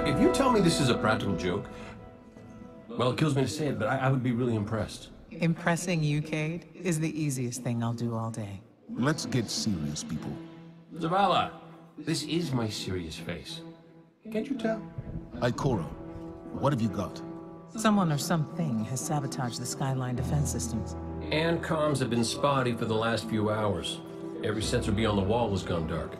If you tell me this is a practical joke, well, it kills me to say it, but I would be really impressed. Impressing you, Cade, is the easiest thing I'll do all day. Let's get serious, people. Zavala, this is my serious face. Can't you tell? Ikora, what have you got? Someone or something has sabotaged the Skyline defense systems. And comms have been spotty for the last few hours. Every sensor beyond the wall has gone dark.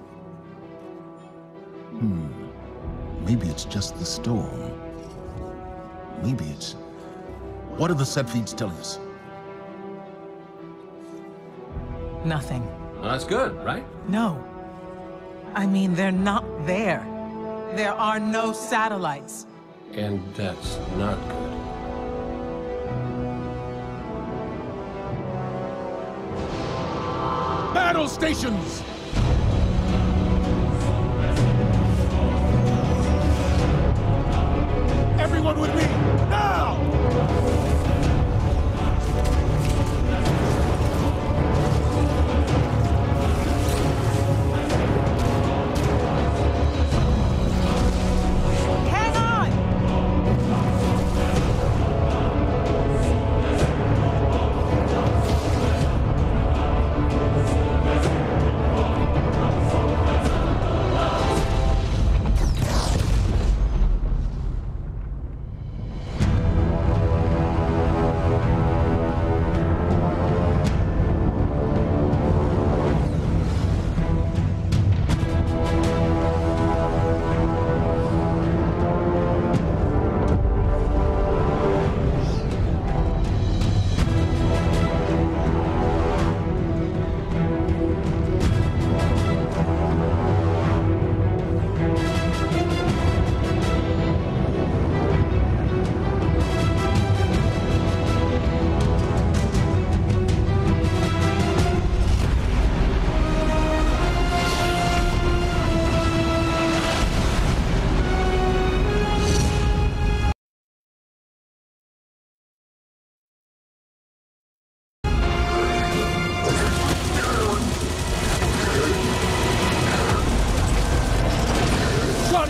Maybe it's just the storm. Maybe it's... What are the set feeds telling us? Nothing. Well, that's good, right? No. I mean, they're not there. There are no satellites. And that's not good. Battle stations! Everyone with me, now! Hang on!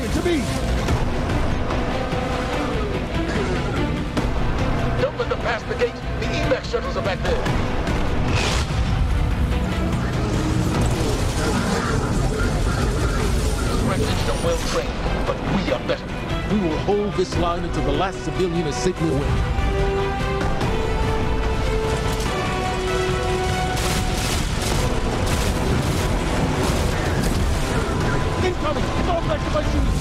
To me! Don't let them pass the gate. The evac shuttles are back there. The Redskins are well trained, but we are better. We will hold this line until the last civilian is safely away. Incoming! Fall back to my shoes!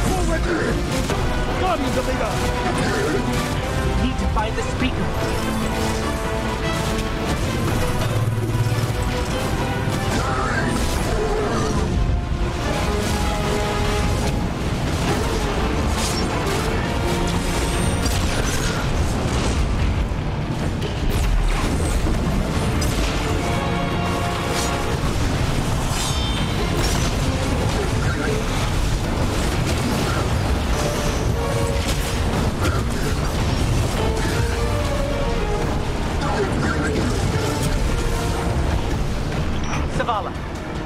Forward! Guardians of Ada! Need to find the speaker. Zavala,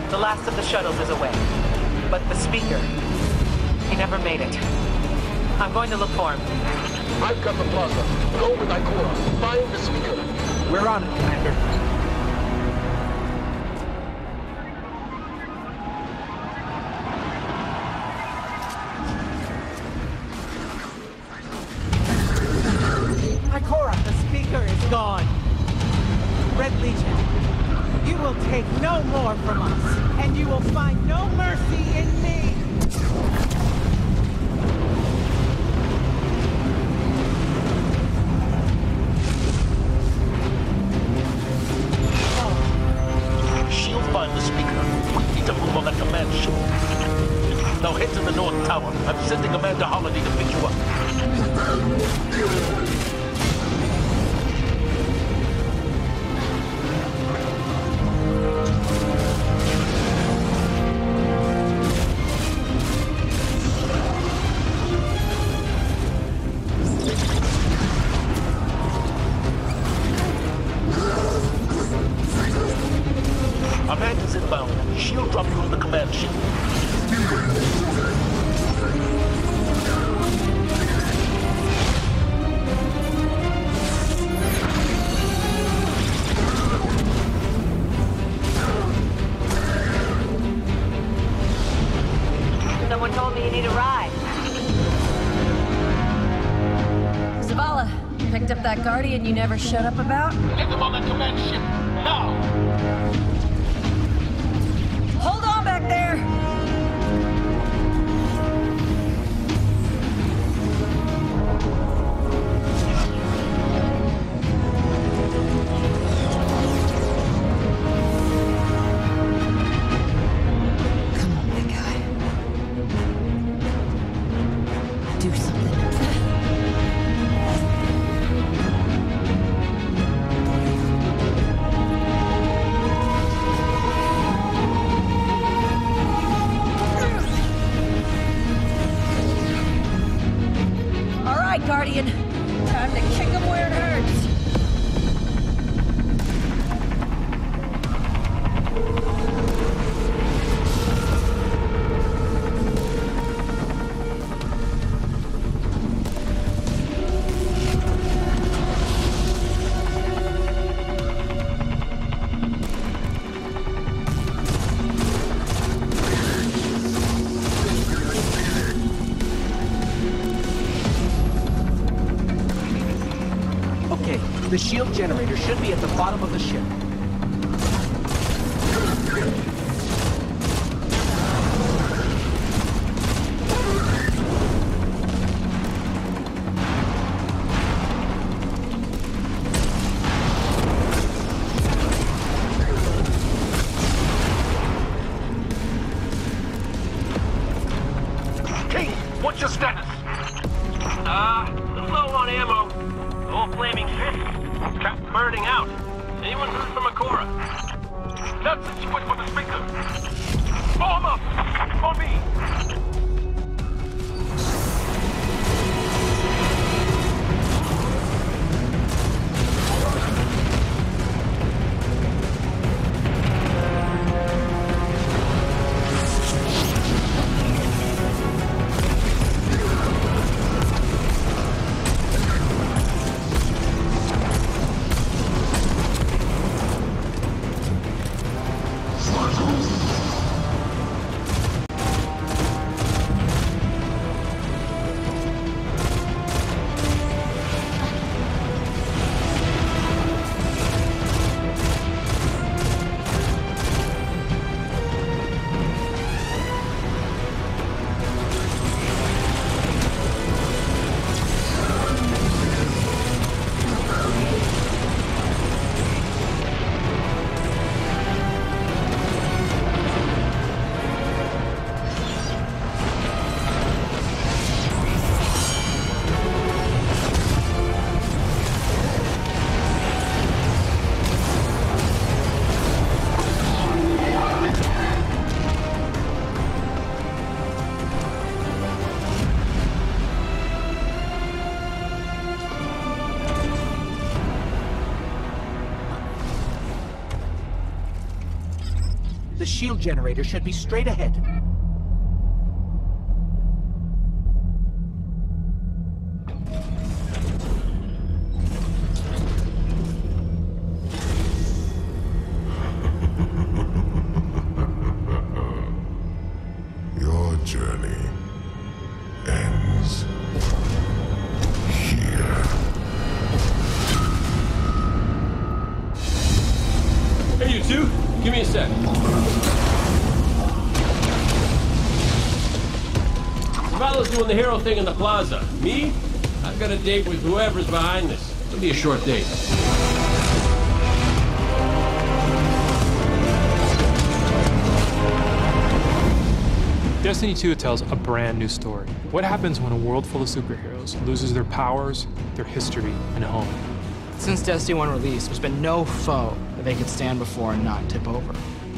the last of the shuttles is away. But the speaker, he never made it. I'm going to look for him. I've got the plaza. Go with Ikora. Find the speaker. We're on it, Commander. Ikora, the speaker is gone. Red Legion, you will take no more from us, and you will find no mercy in me. She'll find the speaker. We need to move on that command ship. Now head to the North Tower. I'm sending Amanda Holiday to pick you up. Someone told me you need a ride. Zavala, picked up that Guardian you never shut up about? Get them on that command ship, now! Hold on back there! Come on, big guy. Do something. Guardian. Time to kick him where it hurts. The shield generator should be at the bottom of the ship. King, what's your status? Low on ammo. All flaming fish. Kept burning out. Anyone heard from Akora? Nonsense, wait for the speaker. Form up! On me! The shield generator should be straight ahead. Your journey ends here. Hey, you two. Give me a sec. Zavala's doing the hero thing in the plaza. Me? I've got a date with whoever's behind this. It'll be a short date. Destiny 2 tells a brand new story. What happens when a world full of superheroes loses their powers, their history, and home? Since Destiny 1 release, there's been no foe that they could stand before and not tip over.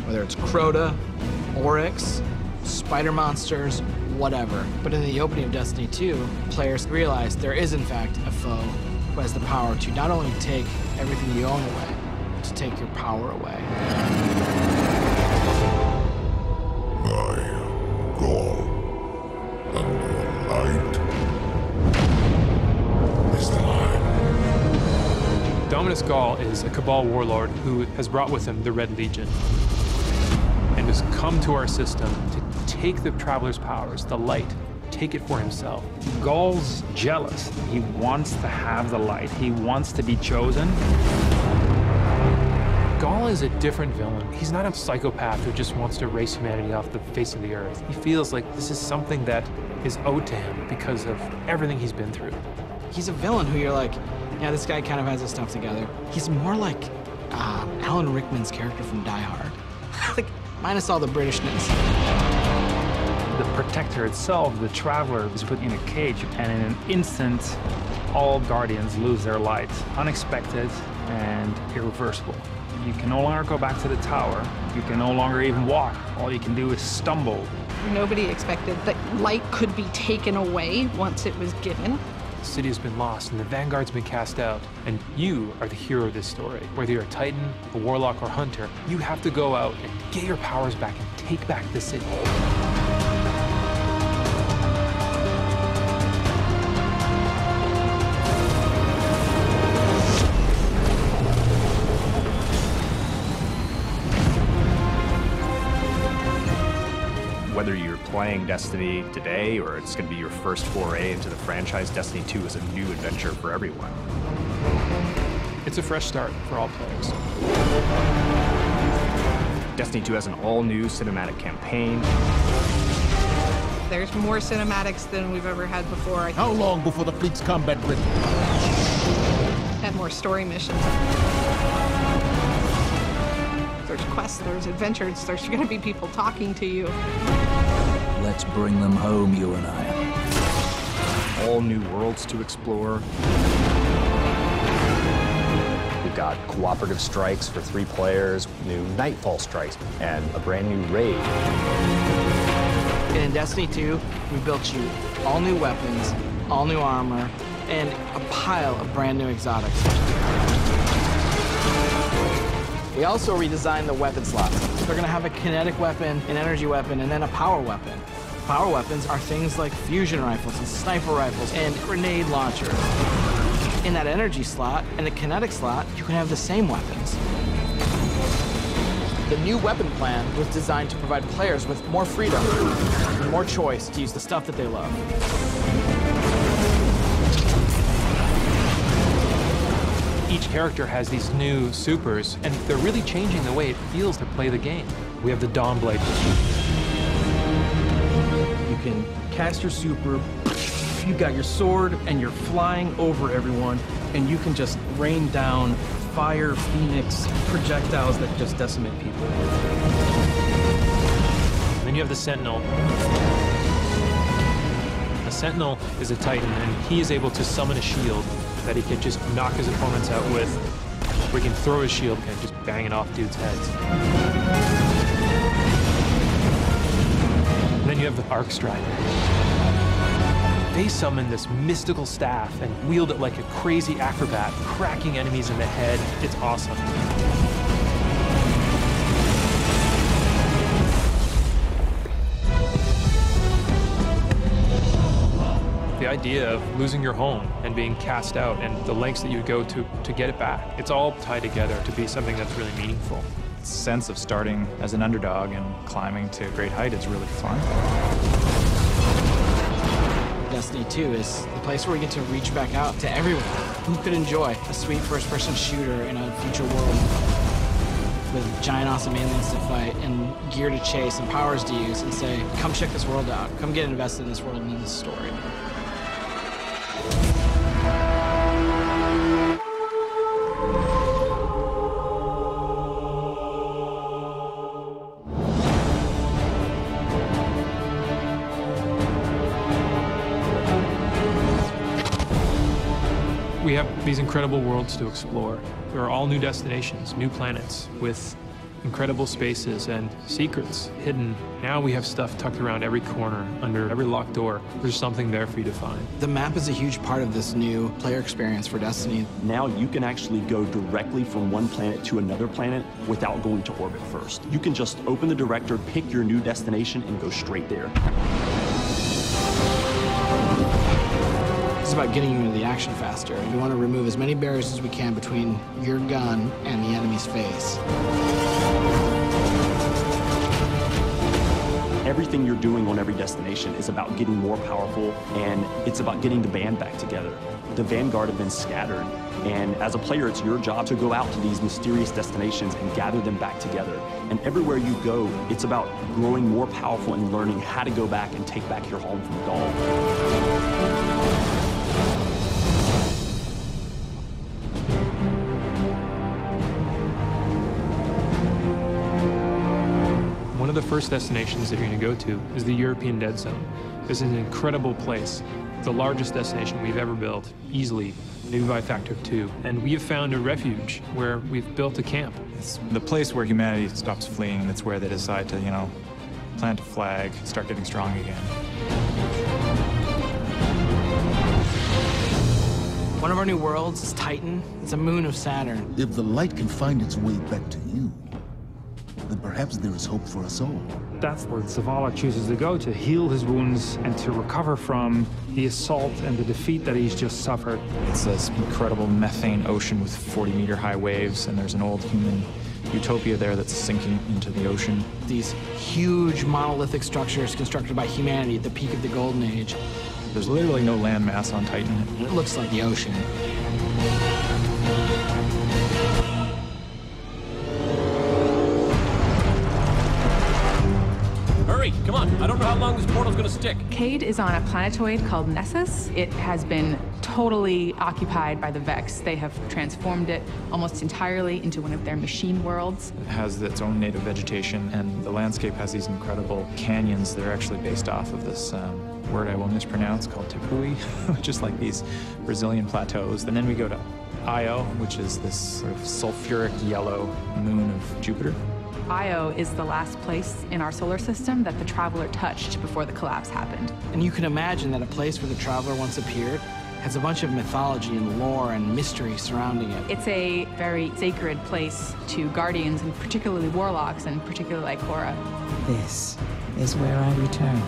Whether it's Crota, Oryx, spider monsters, whatever. But in the opening of Destiny 2, players realize there is in fact a foe who has the power to not only take everything you own away, but to take your power away. I Gaul, and your light is thine. Dominus Gaul is a Cabal warlord who has brought with him the Red Legion and has come to our system to take the Traveler's powers, the light, take it for himself. Gaul's jealous. He wants to have the light. He wants to be chosen. Gaul is a different villain. He's not a psychopath who just wants to erase humanity off the face of the earth. He feels like this is something that is owed to him because of everything he's been through. He's a villain who you're like, yeah, this guy kind of has his stuff together. He's more like Alan Rickman's character from Die Hard. Like, minus all the Britishness. The Protector itself, the Traveler, is put in a cage, and in an instant, all Guardians lose their light. Unexpected and irreversible. You can no longer go back to the tower. You can no longer even walk. All you can do is stumble. Nobody expected that light could be taken away once it was given. The city has been lost and the Vanguard's been cast out. And you are the hero of this story. Whether you're a Titan, a Warlock, or Hunter, you have to go out and get your powers back and take back the city. Whether you're playing Destiny today or it's going to be your first foray into the franchise, Destiny 2 is a new adventure for everyone. It's a fresh start for all players. Destiny 2 has an all-new cinematic campaign. There's more cinematics than we've ever had before. How long before the fleet's combat ready? And more story missions. There's quests, there's adventures, there's going to be people talking to you. Let's bring them home, you and I. All new worlds to explore. We've got cooperative strikes for 3 players, new Nightfall strikes, and a brand new raid. And in Destiny 2, we built you all new weapons, all new armor, and a pile of brand new exotics. We also redesigned the weapon slots. They're gonna have a kinetic weapon, an energy weapon, and then a power weapon. Power weapons are things like fusion rifles and sniper rifles and grenade launchers. In that energy slot and the kinetic slot, you can have the same weapons. The new weapon plan was designed to provide players with more freedom and more choice to use the stuff that they love. Each character has these new supers, and they're really changing the way it feels to play the game. We have the Dawnblade. You can cast your super, you got your sword, and you're flying over everyone, and you can just rain down fire phoenix projectiles that just decimate people. And then you have the Sentinel. A Sentinel is a Titan, and he is able to summon a shield that he can just knock his opponents out with, or he can throw his shield and just bang it off dudes' heads. And then you have the Arc Strider. They summon this mystical staff and wield it like a crazy acrobat, cracking enemies in the head. It's awesome. The idea of losing your home and being cast out and the lengths that you would go to get it back, it's all tied together to be something that's really meaningful. The sense of starting as an underdog and climbing to a great height is really fun. Destiny 2 is the place where we get to reach back out to everyone who could enjoy a sweet first-person shooter in a future world with giant awesome aliens to fight and gear to chase and powers to use and say, come check this world out, come get invested in this world and in this story. We have these incredible worlds to explore. There are all new destinations, new planets with incredible spaces and secrets hidden. Now we have stuff tucked around every corner, under every locked door. There's something there for you to find. The map is a huge part of this new player experience for Destiny. Now you can actually go directly from one planet to another planet without going to orbit first. You can just open the director, pick your new destination, and go straight there. It's about getting you into the action faster. We want to remove as many barriers as we can between your gun and the enemy's face. everything you're doing on every destination is about getting more powerful, and it's about getting the band back together. The Vanguard have been scattered, and as a player, it's your job to go out to these mysterious destinations and gather them back together. And everywhere you go, it's about growing more powerful and learning how to go back and take back your home from Gaul. One of the first destinations that you're going to go to is the European Dead Zone. This is an incredible place, the largest destination we've ever built, easily, maybe by a factor of 2. And we have found a refuge where we've built a camp. It's the place where humanity stops fleeing, and it's where they decide to, plant a flag, start getting strong again. One of our new worlds is Titan. It's a moon of Saturn. If the light can find its way back to you, then perhaps there is hope for us all. That's where Zavala chooses to go, to heal his wounds and to recover from the assault and the defeat that he's just suffered. It's this incredible methane ocean with 40-meter-high waves, and there's an old human utopia there that's sinking into the ocean. These huge monolithic structures constructed by humanity at the peak of the Golden Age. There's literally no land mass on Titan. It looks like the ocean. Hurry, come on. I don't know how long this portal's gonna stick. Cade is on a planetoid called Nessus. It has been totally occupied by the Vex. They have transformed it almost entirely into one of their machine worlds. It has its own native vegetation, and the landscape has these incredible canyons that are actually based off of this word I will mispronounce called Tepui, just like these Brazilian plateaus. And then we go to Io, which is this sort of sulfuric yellow moon of Jupiter. Io is the last place in our solar system that the Traveler touched before the collapse happened. And you can imagine that a place where the Traveler once appeared has a bunch of mythology and lore and mystery surrounding it. It's a very sacred place to Guardians, and particularly Warlocks, and particularly Ikora. This is where I return.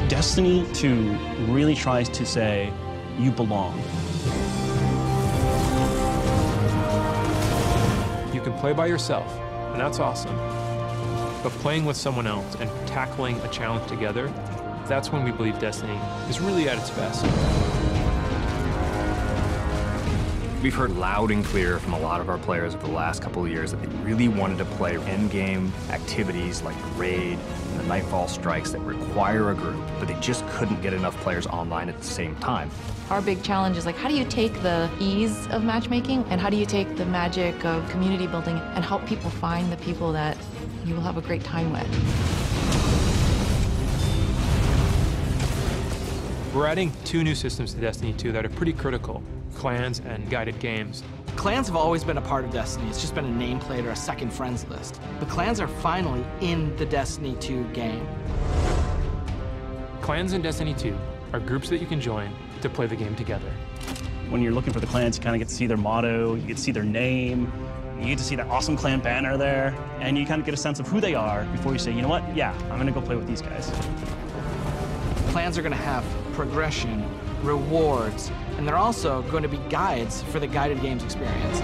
Destiny 2 really tries to say, you belong. You can play by yourself, and that's awesome. But playing with someone else and tackling a challenge together, that's when we believe Destiny is really at its best. We've heard loud and clear from a lot of our players over the last couple of years that they really wanted to play endgame activities like the Raid and the Nightfall Strikes that require a group, but they just couldn't get enough players online at the same time. Our big challenge is like, how do you take the ease of matchmaking and how do you take the magic of community building and help people find the people that you will have a great time with? We're adding 2 new systems to Destiny 2 that are pretty critical: clans and guided games. Clans have always been a part of Destiny. It's just been a nameplate or a second friends list. But clans are finally in the Destiny 2 game. Clans in Destiny 2 are groups that you can join to play the game together. When you're looking for the clans, you kind of get to see their motto, you get to see their name, you get to see that awesome clan banner there, and you kind of get a sense of who they are before you say, you know what, yeah, I'm gonna go play with these guys. Clans are gonna have progression, rewards, and they're also going to be guides for the guided games experience.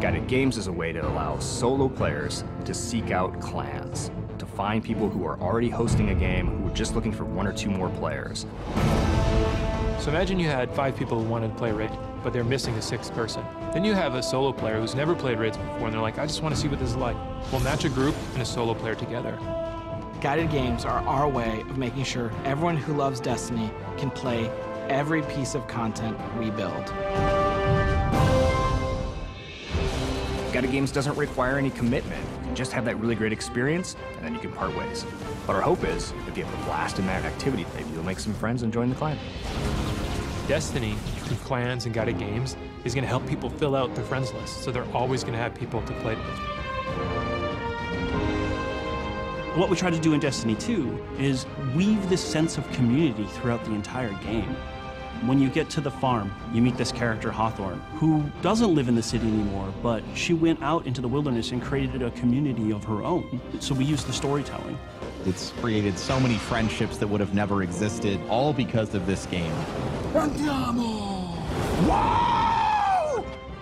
Guided games is a way to allow solo players to seek out clans, to find people who are already hosting a game who are just looking for 1 or 2 more players. So imagine you had 5 people who wanted to play Raid, but they're missing a 6th person. Then you have a solo player who's never played Raids before, and they're like, I just want to see what this is like. We'll match a group and a solo player together. Guided games are our way of making sure everyone who loves Destiny can play every piece of content we build. Guided games doesn't require any commitment. You can just have that really great experience, and then you can part ways. But our hope is, if you have a blast in that activity, maybe you'll make some friends and join the clan. Destiny, through clans and guided games, is going to help people fill out their friends list, so they're always going to have people to play with. What we try to do in Destiny 2 is weave this sense of community throughout the entire game. When you get to the farm, you meet this character, Hawthorne, who doesn't live in the city anymore, but she went out into the wilderness and created a community of her own. So we use the storytelling. It's created so many friendships that would have never existed, all because of this game.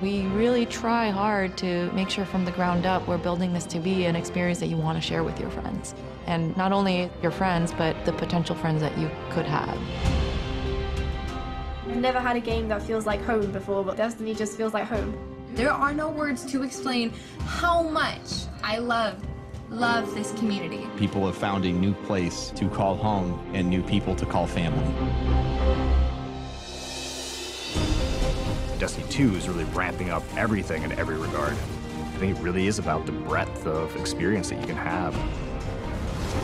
We really try hard to make sure from the ground up we're building this to be an experience that you want to share with your friends. And not only your friends, but the potential friends that you could have. I've never had a game that feels like home before, but Destiny just feels like home. There are no words to explain how much I love this community. People have found a new place to call home and new people to call family. Destiny 2 is really ramping up everything in every regard. I think it really is about the breadth of experience that you can have.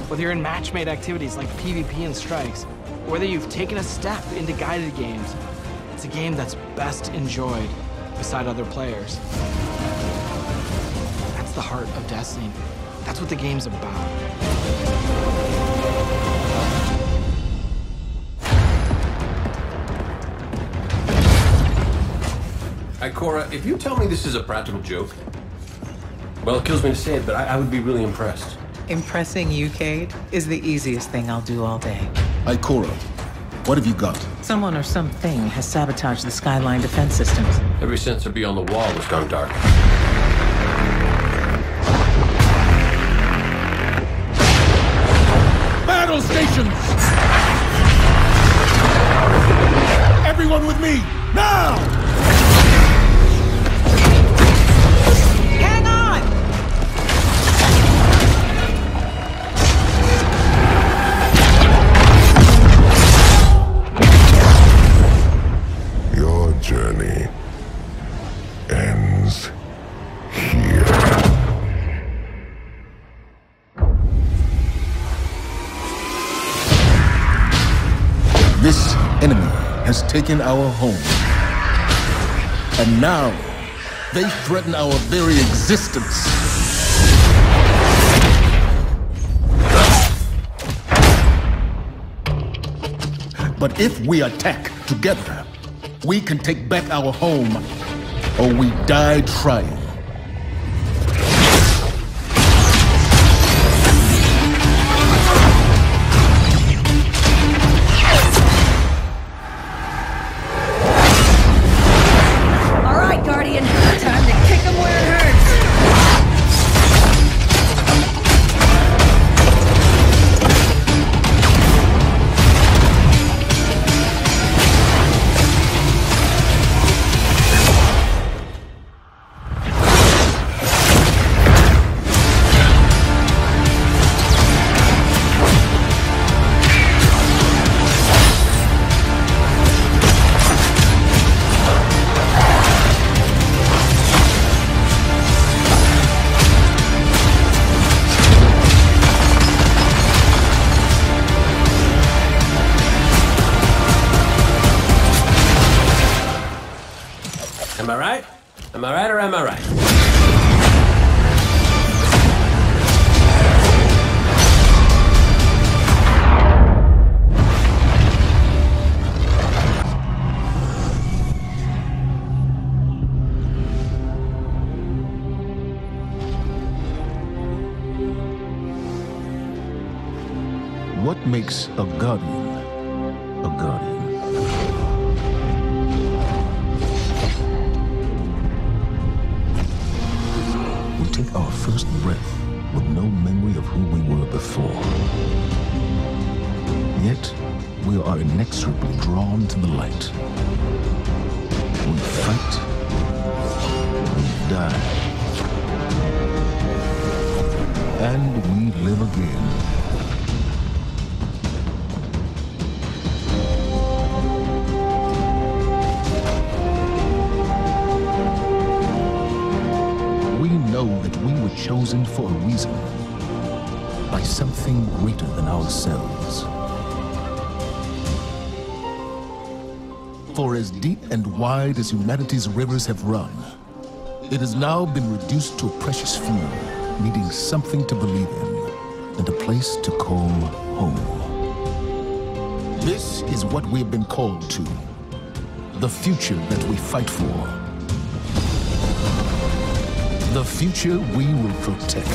Whether you're in match-made activities like PvP and strikes, or whether you've taken a step into guided games, it's a game that's best enjoyed beside other players. That's the heart of Destiny. That's what the game's about. Cora, if you tell me this is a practical joke, well, it kills me to say it, but I would be really impressed. Impressing you, Cade, is the easiest thing I'll do all day. Cora, what have you got? Someone or something has sabotaged the Skyline defense systems. Every sensor beyond the wall has gone dark. Battle stations! Everyone with me, now! Hang on! Your journey ends here. This enemy has taken our home. And now, they threaten our very existence. But if we attack together, we can take back our home, or we die trying. All right, Guardian, time to kick him where it hurts. Am I right? Am I right or am I right? What makes a guardian a guardian? We take our first breath with no memory of who we were before. Yet, we are inexorably drawn to the light. We fight. We die. And we live again. That we were chosen for a reason, by something greater than ourselves. For as deep and wide as humanity's rivers have run, it has now been reduced to a precious few, needing something to believe in, and a place to call home. This is what we have been called to, The future that we fight for. The future we will protect.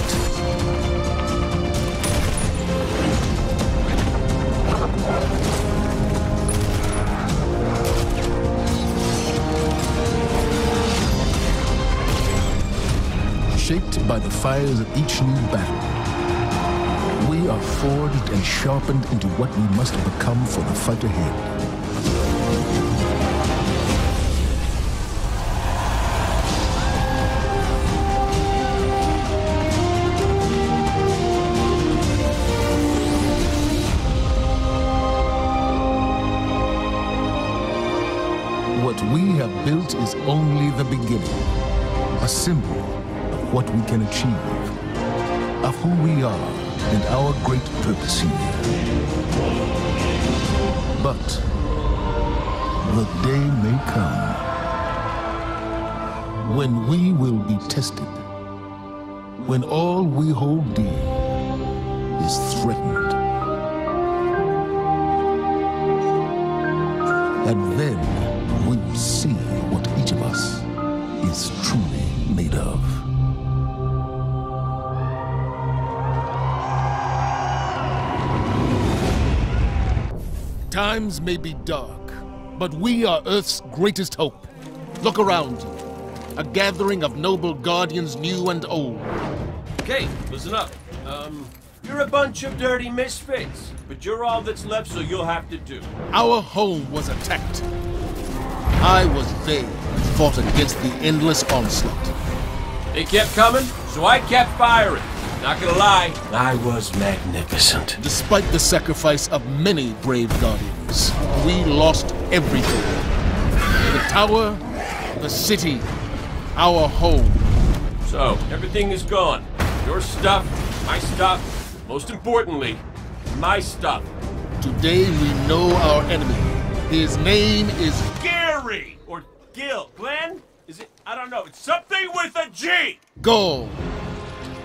Shaped by the fires of each new battle, we are forged and sharpened into what we must become for the fight ahead. What we have built is only the beginning, a symbol of what we can achieve, of who we are and our great purpose here. But the day may come when we will be tested, when all we hold dear is threatened. And then we will see what each of us is truly made of. Times may be dark, but we are Earth's greatest hope. Look around you. A gathering of noble guardians new and old. Okay, listen up. You're a bunch of dirty misfits, but you're all that's left, so you'll have to do. Our home was attacked. I was there and fought against the endless onslaught. They kept coming, so I kept firing. Not gonna lie, I was magnificent. Despite the sacrifice of many brave guardians, we lost everything. The tower, the city, our home. So, everything is gone. Your stuff, my stuff, most importantly, my stuff. Today we know our enemy. His name is Gary! Or Gil. Glenn? Is it? I don't know. It's something with a G! Go.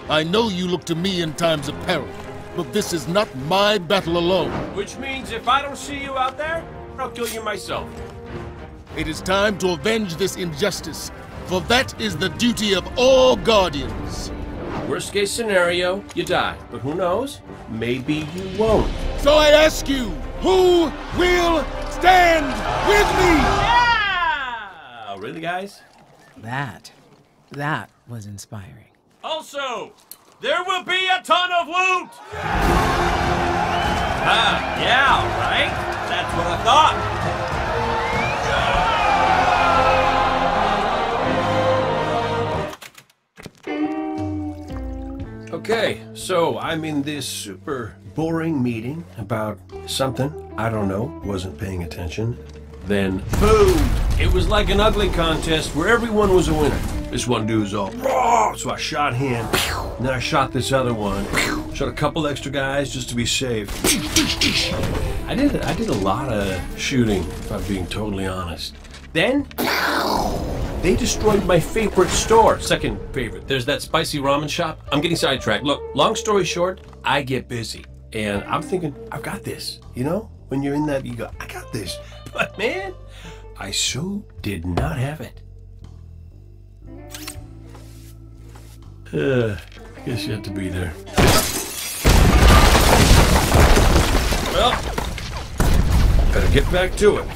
I know you look to me in times of peril, but this is not my battle alone. Which means if I don't see you out there, I'll kill you myself. It is time to avenge this injustice, for that is the duty of all guardians. Worst case scenario, you die. But who knows? Maybe you won't. So I ask you, who will stand with me? Yeah! Really, guys? That was inspiring. Also, there will be a ton of loot! Yeah, right? That's what I thought. Okay, so I'm in this super boring meeting about something, I don't know, wasn't paying attention. Then, boom! It was like an ugly contest where everyone was a winner. This one dude's all, raw, so I shot him, and then I shot this other one, shot a couple extra guys just to be safe. I did a lot of shooting, if I'm being totally honest. Then, they destroyed my favorite store. Second favorite. There's that spicy ramen shop. I'm getting sidetracked. Look, long story short, I get busy. And I'm thinking, I've got this. You know? When you're in that, you go, I got this. But man, I so did not have it. I guess you have to be there. Well, better get back to it.